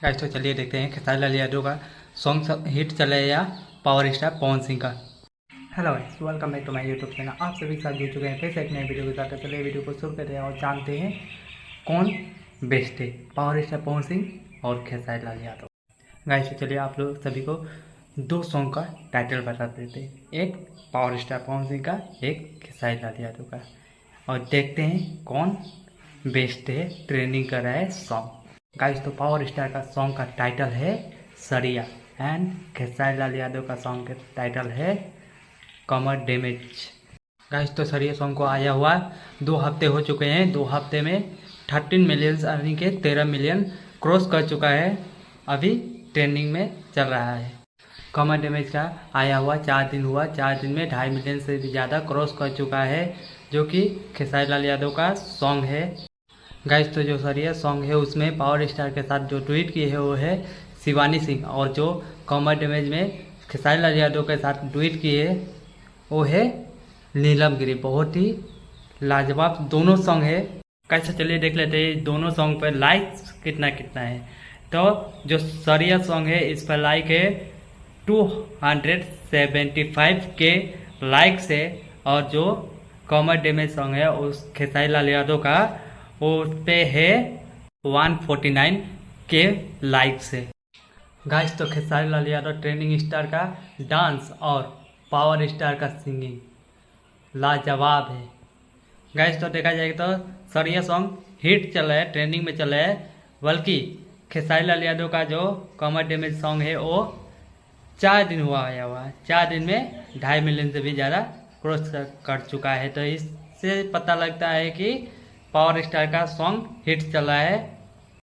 Guys तो चलिए देखते हैं खेसारी लाल यादव का सॉन्ग हिट चले या पावर स्टार पवन सिंह का। Hello guys, welcome back to my YouTube channel. आप सभी के साथ जुड़ चुके हैं फिर से एक नए वीडियो के साथ। चलिए वीडियो को शुरू करते हैं और जानते हैं कौन बेस्ट है, पावर स्टार पवन सिंह और खेसारी लाल यादव। गाइस तो चलिए आप लोग सभी को दो सॉन्ग का टाइटल बता देते हैं, एक पावर स्टार पवन सिंह का, एक खेसारी लाल यादव का, और देखते हैं कौन बेस्ट है, ट्रेंडिंग कर रहा है सॉन्ग। गाइस तो पावर स्टार का सॉन्ग का टाइटल है सरिया एंड खेसारी लाल यादव का सॉन्ग का टाइटल है कमर डैमेज। गाइस तो सरिया सॉन्ग को आया हुआ 2 हफ्ते हो चुके हैं। 2 हफ्ते में 13 मिलियन अर्निंग के 13 मिलियन क्रॉस कर चुका है, अभी ट्रेंडिंग में चल रहा है। कमर डैमेज का आया हुआ 4 दिन हुआ, 4 दिन में 2.5 मिलियन से भी ज़्यादा क्रॉस कर चुका है, जो कि खेसारी लाल यादव का सॉन्ग है। गाइस तो जो सरिया सॉन्ग है उसमें पावर स्टार के साथ जो ट्वीट की है वो है शिवानी सिंह, और जो कमर डैमेज में खेसारी लाल यादव के साथ ट्वीट की है वो है नीलम गिरी। बहुत ही लाजवाब दोनों सॉन्ग है। कैसे चलिए देख लेते हैं दोनों सॉन्ग पर लाइक्स कितना कितना है। तो जो सरिया सॉन्ग है इस पर लाइक है 275 के लाइक्स है, और जो कमर डैमेज सॉन्ग है उस खेसारी लाल यादव का उस पे है 149 के लाइक्स है। गाइस तो खेसारी लाल यादव ट्रेंडिंग स्टार का डांस और पावर स्टार का सिंगिंग लाजवाब है। गाइस तो देखा जाए तो सरिया सॉन्ग हिट चल रहा है, ट्रेंडिंग में चल रहा है, बल्कि खेसारी लाल यादव का जो कमर डैमेज सॉन्ग है वो 4 दिन हुआ आया हुआ है, 4 दिन में 2.5 मिलियन से भी ज़्यादा क्रॉस कर चुका है। तो इससे पता लगता है कि पावर स्टार का सॉन्ग हिट चल रहा है।